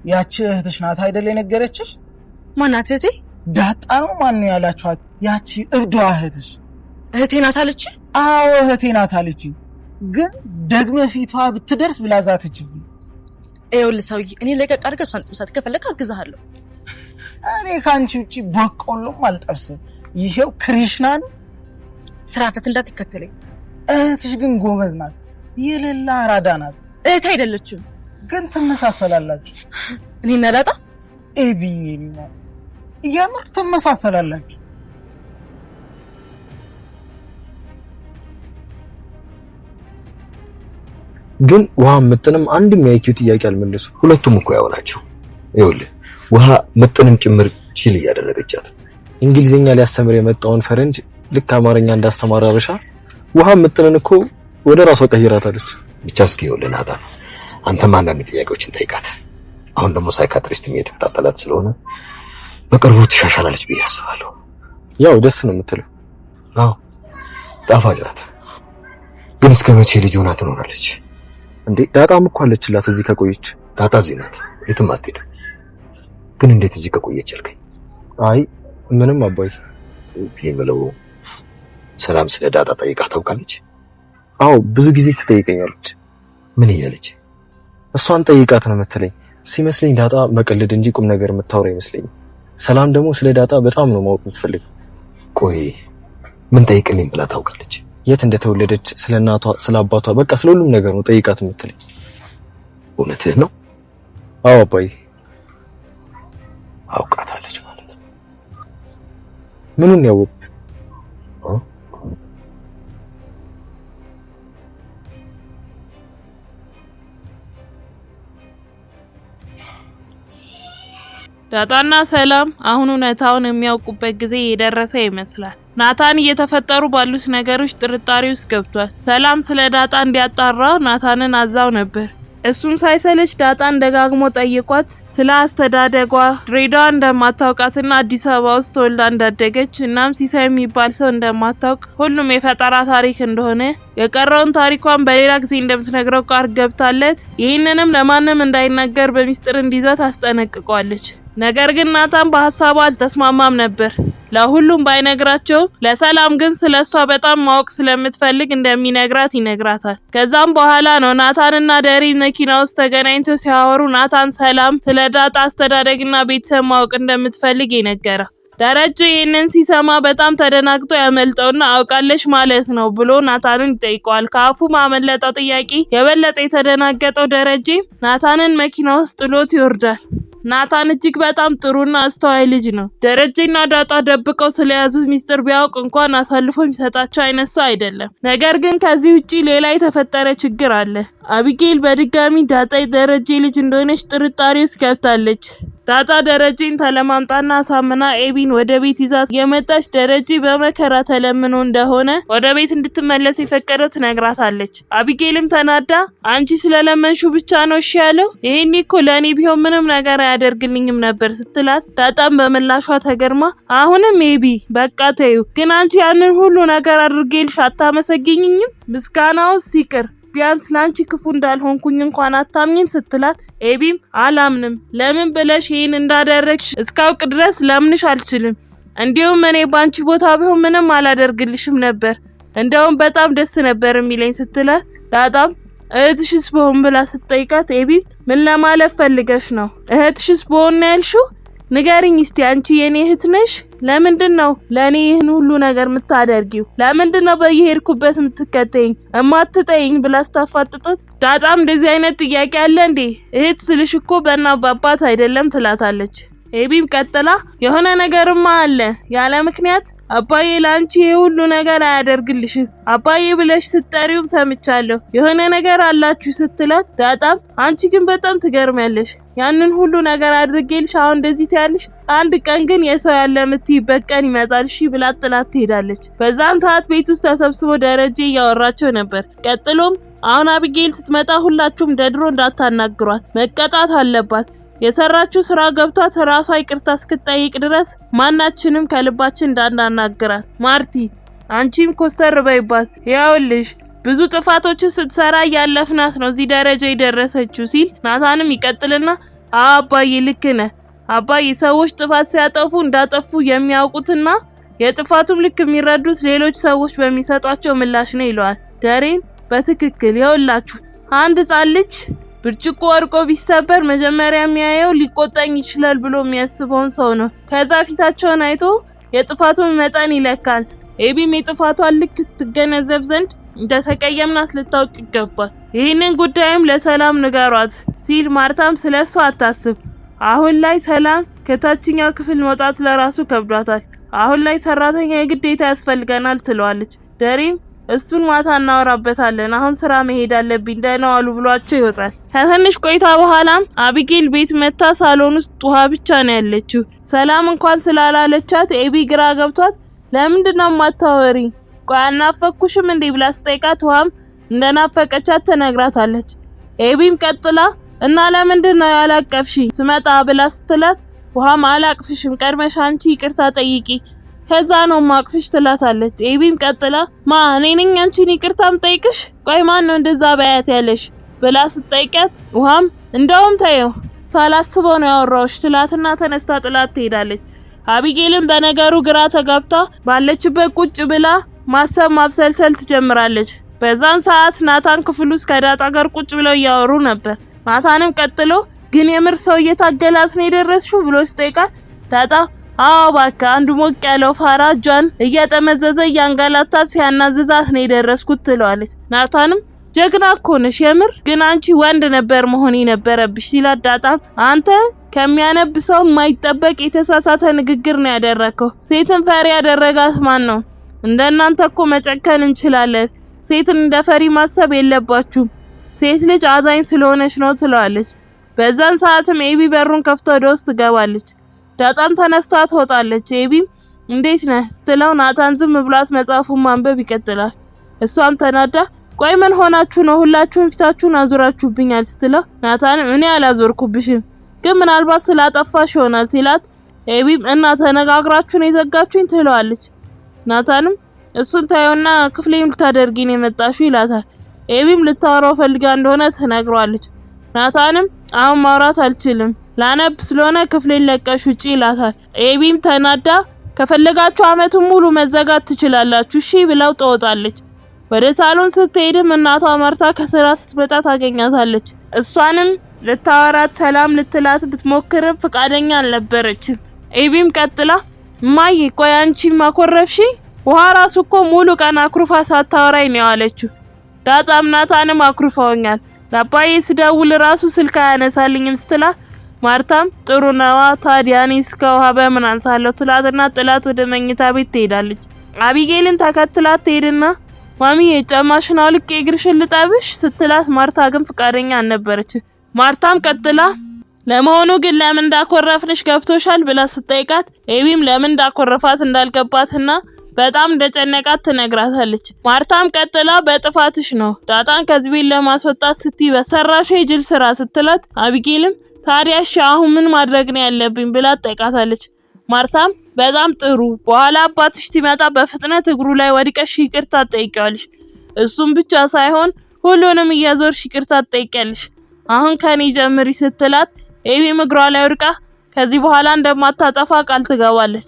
ያቺ እህትሽ ናት አይደል የነገረችሽ? ማናት እህቴ? ዳጣ ነው ማን ነው ያላችኋት? ያቺ እብዷ እህትሽ። እህቴ ናት አለች? አዎ እህቴ ናት አለች። ግን ደግመ ፊቷ ብትደርስ ብላ ዛተችኝ። ይኸውልህ ሰውዬ እኔ ለቀቅ አድርገህ እሷን ጥብሳት ከፈለክ አግዛለሁ። እኔ ካንቺ ውጪ በቆሎም አልጠብስም። ይሄው ክሪሽናን ስራ ፈት እንዳትከተለኝ። እህትሽ ግን ጎበዝ ናት። የሌላ አራዳ ናት። እህት አይደለችም ግን ትመሳሰላላችሁ። እኔና ዳጣ ኤቢና ያማር ትመሳሰላላችሁ። ግን ውሃ ምጥንም አንድም የአይኪው ጥያቄ አልመለሱ። ሁለቱም እኮ ያው ናቸው። ይኸውልህ ውሃ ምጥንም ጭምር ቺል እያደረገቻት እንግሊዘኛ ሊያስተምር የመጣውን ፈረንጅ ልክ አማርኛ እንዳስተማረ አበሻ ውሃ ምጥንን እኮ ወደ ራሷ ቀይራታለች። ብቻ እስኪ ይኸውልህ ናታ አንተም አንዳንድ ጥያቄዎችን ጠይቃት። አሁን ደግሞ ሳይካትሪስት እየተከታተላት ስለሆነ በቅርቡ ትሻሻላለች ብዬ አስባለሁ። ያው ደስ ነው የምትለው። አዎ ጣፋጭ ናት። ግን እስከ መቼ ልጅ ሆና ትኖራለች እንዴ? ዳጣም እኮ አለችላት እዚህ ከቆየች። ዳጣ እዚህ ናት፣ የትም አትሄድም። ግን እንዴት እዚህ ከቆየች አልከኝ? አይ ምንም አባይ የምለው ሰላም ስለ ዳጣ ጠይቃ ታውቃለች? አዎ ብዙ ጊዜ ትጠይቀኛለች። ምን እያለች? እሷን ጠይቃት ነው የምትለኝ። ሲመስለኝ ዳጣ መቀለድ እንጂ ቁም ነገር የምታወራ ይመስለኝ። ሰላም ደግሞ ስለ ዳጣ በጣም ነው ማወቅ የምትፈልግ። ቆይ ምን ጠይቅልኝ ብላ ታውቃለች? የት እንደተወለደች፣ ስለ እናቷ፣ ስለ አባቷ፣ በቃ ስለ ሁሉም ነገር ነው ጠይቃት የምትለኝ። እውነትህ ነው? አዎ አባይ አውቃታለች ማለት ነው። ምኑን ያወቅሽ? ዳጣና ሰላም አሁን እውነታውን የሚያውቁበት ጊዜ የደረሰ ይመስላል። ናታን እየተፈጠሩ ባሉት ነገሮች ጥርጣሬ ውስጥ ገብቷል። ሰላም ስለ ዳጣ እንዲያጣራ ናታንን አዛው ነበር። እሱም ሳይሰለች ዳጣን ደጋግሞ ጠይቋት ስለ አስተዳደጓ ድሬዳዋ እንደማታውቃትና አዲስ አበባ ውስጥ ተወልዳ እንዳደገች እናም ሲሳይ የሚባል ሰው እንደማታውቅ ሁሉም የፈጠራ ታሪክ እንደሆነ የቀረውን ታሪኳን በሌላ ጊዜ እንደምትነግረው ቃል ገብታለት ይህንንም ለማንም እንዳይናገር በሚስጥር እንዲይዛት አስጠነቅቋለች። ነገር ግን ናታን በሐሳቡ አልተስማማም ነበር። ለሁሉም ባይነግራቸው ለሰላም ግን ስለሷ በጣም ማወቅ ስለምትፈልግ እንደሚነግራት ይነግራታል። ከዛም በኋላ ነው ናታንና ደሪ መኪና ውስጥ ተገናኝተው ሲያወሩ ናታን ሰላም ስለ ዳጣ አስተዳደግና ቤተሰብ ማወቅ እንደምትፈልግ ይነገራል። ደረጀ ይህንን ሲሰማ በጣም ተደናግጦ ያመልጠውና አውቃለች ማለት ነው ብሎ ናታንን ይጠይቀዋል። ከአፉ ማመለጠው ጥያቄ የበለጠ የተደናገጠው ደረጀ ናታንን መኪና ውስጥ ጥሎት ይወርዳል። ናታን እጅግ በጣም ጥሩና አስተዋይ ልጅ ነው። ደረጀና ዳጣ ደብቀው ስለያዙት ሚስጥር ቢያውቅ እንኳን አሳልፎ የሚሰጣቸው አይነት ሰው አይደለም። ነገር ግን ከዚህ ውጪ ሌላ የተፈጠረ ችግር አለ። አቢጌል በድጋሚ ዳጣ የደረጀ ልጅ እንደሆነች ጥርጣሬ ውስጥ ገብታለች። ዳጣ ደረጀን ተለማምጣና አሳምና ኤቢን ወደ ቤት ይዛት የመጣች ደረጀ በመከራ ተለምኖ እንደሆነ ወደ ቤት እንድትመለስ የፈቀደው ትነግራታለች። አቢጌልም ተናዳ አንቺ ስለለመንሹ ብቻ ነው እሺ ያለው? ይሄኔ እኮ ለኔ ቢሆን ምንም ነገር አያደርግልኝም ነበር ስትላት ዳጣም በምላሿ ተገርማ አሁንም ኤቢ በቃ ተዩ፣ ግን አንቺ ያንን ሁሉ ነገር አድርጌልሽ አታመሰግኝኝም? ምስጋናውስ ይቅር ቢያንስ ላንቺ ክፉ እንዳልሆንኩኝ እንኳን አታምኝም ስትላት ኤቢም አላምንም፣ ለምን ብለሽ ይሄን እንዳደረግሽ እስካውቅ ድረስ ለምንሽ አልችልም። እንዲሁም እኔ ባንቺ ቦታ ቢሆን ምንም አላደርግልሽም ነበር፣ እንደውም በጣም ደስ ነበር የሚለኝ ስትላት ዳጣም እህትሽስ በሆን ብላ ስትጠይቃት ኤቢም ምን ለማለት ፈልገሽ ነው? እህትሽስ በሆን ነው ያልሽው? ንገሪኝ እስቲ አንቺ የኔ እህት ነሽ? ለምንድነው ለኔ ይህን ሁሉ ነገር የምታደርጊው? ለምንድነው በየሄድኩበት የምትከተይኝ እማትጠይኝ ብላ ስታፋጥጣት ዳጣም እንደዚህ አይነት ጥያቄ አለ እንዴ? እህት ስልሽ እኮ በእናት በአባት አይደለም ትላታለች። ኤቢም ቀጥላ የሆነ ነገርማ አለ ያለ ምክንያት አባዬ ላንቺ ሁሉ ነገር አያደርግልሽም፣ አባዬ ብለሽ ስትጠሪውም ሰምቻለሁ፣ የሆነ ነገር አላችሁ ስትላት ዳጣም አንቺ ግን በጣም ትገርሚያለሽ፣ ያንን ሁሉ ነገር አድርጌልሽ አሁን እንደዚህ ትያለሽ? አንድ ቀን ግን የሰው ያለ የምትይበት ቀን ይመጣል እሺ ብላ ጥላት ትሄዳለች። በዛም ሰዓት ቤት ውስጥ ተሰብስቦ ደረጀ እያወራቸው ነበር። ቀጥሎም አሁን አቢጌል ስትመጣ ሁላችሁም ደድሮ እንዳታናግሯት፣ መቀጣት አለባት፣ የሰራችው ስራ ገብቷት ራሷ ይቅርታ እስክትጠይቅ ድረስ ማናችንም ከልባችን እንዳናናግራት። ማርቲ አንቺም ኮስተር በይባት፣ ያውልሽ ብዙ ጥፋቶችን ስትሰራ ያለፍናት ነው እዚህ ደረጃ የደረሰችው ሲል ናታንም ይቀጥልና አባዬ ልክ ነህ አባዬ ሰዎች ጥፋት ሲያጠፉ እንዳጠፉ የሚያውቁትና የጥፋቱም ልክ የሚረዱት ሌሎች ሰዎች በሚሰጧቸው ምላሽ ነው ይለዋል። ደሬም በትክክል ይኸውላችሁ አንድ ሕፃን ልጅ ብርጭቆ ወድቆ ቢሰበር መጀመሪያ የሚያየው ሊቆጣኝ ይችላል ብሎ የሚያስበውን ሰው ነው። ከዛ ፊታቸውን አይቶ የጥፋቱን መጠን ይለካል። ኤቢም የጥፋቷን ልክ ትገነዘብ ዘንድ እንደተቀየምናት ልታውቅ ይገባል። ይህንን ጉዳይም ለሰላም ንገሯት ሲል ማርታም ስለሷ አታስብ። አሁን ላይ ሰላም ከታችኛው ክፍል መውጣት ለራሱ ከብዷታል። አሁን ላይ ሰራተኛ የግዴታ ያስፈልገናል ትለዋለች። ደሬም እሱን ማታ እናወራበታለን አሁን ስራ መሄድ አለብኝ ደህና ዋሉ ብሏቸው ይወጣል። ከትንሽ ቆይታ በኋላም አቢጌል ቤት መታ ሳሎን ውስጥ ውሃ ብቻ ነው ያለችው። ሰላም እንኳን ስላላለቻት ኤቢ ግራ ገብቷት ለምንድነው ማታወሪ ቆይ አናፈኩሽም እንዴ ብላ ስጠይቃት ውሃም እንደናፈቀቻት ትነግራታለች። ኤቢም ቀጥላ እና ለምንድነው ያላቀፍሽ ስመጣ ብላ ስትላት ውሃም አላቅፍሽም ቀድመሽ አንቺ ይቅርታ ጠይቂ ከዛ ነው ማቅፍሽ ትላታለች። ኤቢም ቀጥላ እኔ ነኝ አንቺን ይቅርታም ጠይቅሽ ቆይ ማን ነው እንደዛ ባያት ያለሽ ብላ ስትጠይቃት ውሃም እንደውም ታየው ሳላስበው ነው ያወራውሽ ትላትና ተነስታ ጥላት ትሄዳለች። አቢጌልም በነገሩ ግራ ተጋብታ ባለችበት ቁጭ ብላ ማሰብ ማብሰልሰል ትጀምራለች። በዛን ሰዓት ናታን ክፍል ውስጥ ከዳጣ ጋር ቁጭ ብለው እያወሩ ነበር። ናታንም ቀጥሎ ግን የምር ሰው እየታገላት ነው የደረስሽው ብሎ ሲጠይቃት ዳጣ አዎ እባክህ አንዱ ሞቅ ያለው ፋራ እጇን እያጠመዘዘ እያንገላታት ሲያናዝዛት ነው የደረስኩት ትለዋለች። ናታንም ጀግና እኮ ነሽ የምር ግን አንቺ ወንድ ነበር መሆን የነበረብሽ ሲላት ዳጣም አንተ ከሚያነብ ሰው የማይጠበቅ የተሳሳተ ንግግር ነው ያደረከው። ሴትን ፈሪ ያደረጋት ማን ነው? እንደናንተ እኮ መጨከን እንችላለን። ሴትን እንደ ፈሪ ማሰብ የለባችሁም። ሴት ልጅ አዛኝ ስለሆነች ነው ትለዋለች። በዛን ሰዓትም ኤቢ በሩን ከፍታ ወደ ውስጥ ትገባለች። ዳጣም ተነስታ ትወጣለች። ኤቢም እንዴት ነህ ስትለው ናታን ዝም ብሏት መጽሐፉን ማንበብ ይቀጥላል። እሷም ተናዳ ቆይ ምን ሆናችሁ ነው ሁላችሁም ፊታችሁን አዙራችሁብኛል ስትለው ናታንም እኔ አላዞርኩብሽም ግን ምናልባት ስላጠፋሽ ይሆናል ሲላት ኤቢም እና ተነጋግራችሁ ነው የዘጋችሁኝ ትለዋለች። ናታንም እሱን ታዩና ክፍሌም ልታደርጊ ነው የመጣሽው ይላታል። ኤቢም ልታወራው ፈልጋ እንደሆነ ትነግረዋለች። ናታንም አሁን ማውራት አልችልም ላነብ ስለሆነ ክፍሌን ለቀሽ ውጪ ይላታል። ኤቢም ተናዳ ከፈለጋችሁ አመቱን ሙሉ መዘጋት ትችላላችሁ እሺ ብለው ትወጣለች። ወደ ሳሎን ስትሄድም እናቷ ማርታ ከስራ ስትመጣ ታገኛታለች። እሷንም ልታወራት ሰላም ልትላት ብትሞክርም ፍቃደኛ አልነበረችም። ኤቢም ቀጥላ ማይ ቆይ አንቺ ማኮረፍሽ ውሃ ራሱ እኮ ሙሉ ቀን አኩርፋ ሳታወራኝ ነው ያለችው። ዳጣም ናታንም አኩርፈውኛል ለአባዬ ስደውል ራሱ ስልክ አያነሳልኝም ስትላት ማርታም ጥሩ ነዋ ታዲያ እኔ እስከ ውሃ በምን አንሳለሁ ትላትና ጥላት ወደ መኝታ ቤት ትሄዳለች። አቢጌልም ተከትላት ትሄድና ማሚ የጫማሽን አውልቄ እግርሽን ልጠብሽ ስትላት ማርታ ግን ፍቃደኛ አልነበረች። ማርታም ቀጥላ ለመሆኑ ግን ለምን እንዳኮረፍንሽ ገብቶሻል ብላ ስትጠይቃት ኤቢም ለምን እንዳኮረፋት እንዳልገባትና በጣም እንደጨነቃት ትነግራታለች። ማርታም ቀጥላ በጥፋትሽ ነው ዳጣን ከዚህ ቤት ለማስወጣት ስትይ በሰራሽው የጅል ስራ ስትላት አቢጌልም ታዲያ አሁን ምን ማድረግ ነው ያለብኝ ብላ ትጠይቃታለች። ማርታም በጣም ጥሩ በኋላ አባትሽ ሲመጣ በፍጥነት እግሩ ላይ ወድቀሽ ይቅርታ ትጠይቂዋለሽ። እሱም ብቻ ሳይሆን ሁሉንም እያዞርሽ ይቅርታ ትጠይቂያለሽ። አሁን ከኔ ጀምሪ ስትላት ኤቢም እግሯ ላይ ወድቃ ከዚህ በኋላ እንደማታጠፋ ቃል ትገባለች።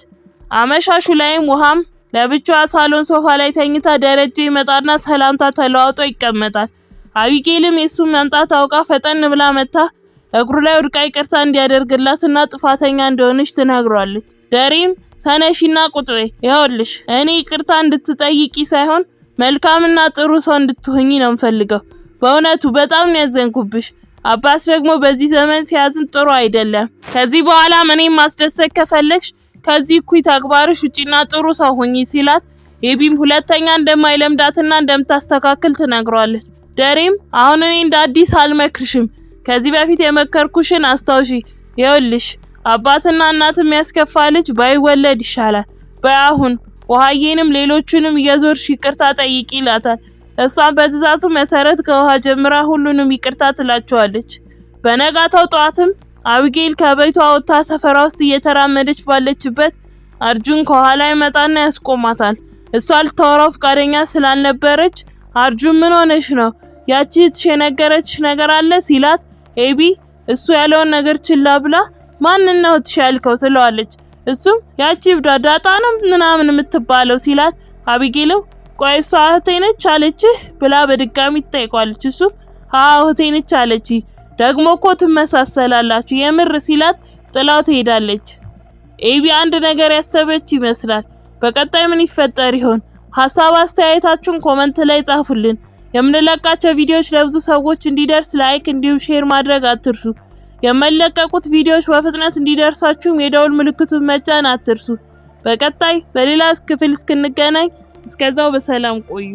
አመሻሹ ላይም ውሃም ለብቻዋ ሳሎን ሶፋ ላይ ተኝታ ደረጀ ይመጣና ሰላምታ ተለዋውጦ ይቀመጣል። አቢጌልም የሱን መምጣት አውቃ ፈጠን ብላ መታ እግሩ ላይ ወድቃ ይቅርታ እንዲያደርግላትና ጥፋተኛ እንደሆነች ትነግሯለች። ደሬም ተነሺና ቁጭ በይ ይኸውልሽ እኔ ይቅርታ እንድትጠይቂ ሳይሆን መልካምና ጥሩ ሰው እንድትሆኚ ነው የምፈልገው። በእውነቱ በጣም ነው ያዘንኩብሽ። አባስ ደግሞ በዚህ ዘመን ሲያዝን ጥሩ አይደለም። ከዚህ በኋላ እኔም ማስደሰት ከፈለግሽ ከዚህ እኩይ ተግባርሽ ውጪና ጥሩ ሰው ሁኚ ሲላት ኤቢም ሁለተኛ እንደማይለምዳትና እንደምታስተካክል ትነግሯለች። ደሬም አሁን እኔ እንደ አዲስ አልመክርሽም ከዚህ በፊት የመከርኩሽን አስታውሺ ይኸውልሽ አባትና እናት የሚያስከፋ ልጅ ባይወለድ ይሻላል። በአሁን ውሃዬንም ሌሎቹንም እየዞርሽ ይቅርታ ጠይቂ ይላታል። እሷም በትዕዛዙ መሰረት ከውሃ ጀምራ ሁሉንም ይቅርታ ትላቸዋለች። በነጋታው ጠዋትም አቢጌል ከቤቷ ወጥታ ሰፈራ ውስጥ እየተራመደች ባለችበት አርጁን ከኋላ ይመጣና ያስቆማታል። እሷ ልታወራው ፍቃደኛ ስላልነበረች አርጁን ምን ሆነሽ ነው ያቺ እህትሽ የነገረችሽ ነገር አለ ሲላት ኤቢ እሱ ያለውን ነገር ችላ ብላ ማንን ነው ትሻልከው ትለዋለች። እሱም ያቺ ብዳ ዳጣ ነው ምናምን የምትባለው ሲላት አቢጌልም ቆይ እሷ እህቴ ነች አለችህ ብላ በድጋሚ ትጠይቋለች። እሱም አዎ እህቴ ነች አለች። ደግሞ እኮ ትመሳሰላላችሁ የምር ሲላት ጥላው ትሄዳለች። ኤቢ አንድ ነገር ያሰበች ይመስላል። በቀጣይ ምን ይፈጠር ይሆን? ሐሳብ አስተያየታችሁን ኮሜንት ላይ ጻፉልን። የምንለቃቸው ቪዲዮዎች ለብዙ ሰዎች እንዲደርስ ላይክ እንዲሁም ሼር ማድረግ አትርሱ። የመለቀቁት ቪዲዮዎች በፍጥነት እንዲደርሳችሁም የደውል ምልክቱን መጫን አትርሱ። በቀጣይ በሌላ ክፍል እስክንገናኝ እስከዛው በሰላም ቆዩ።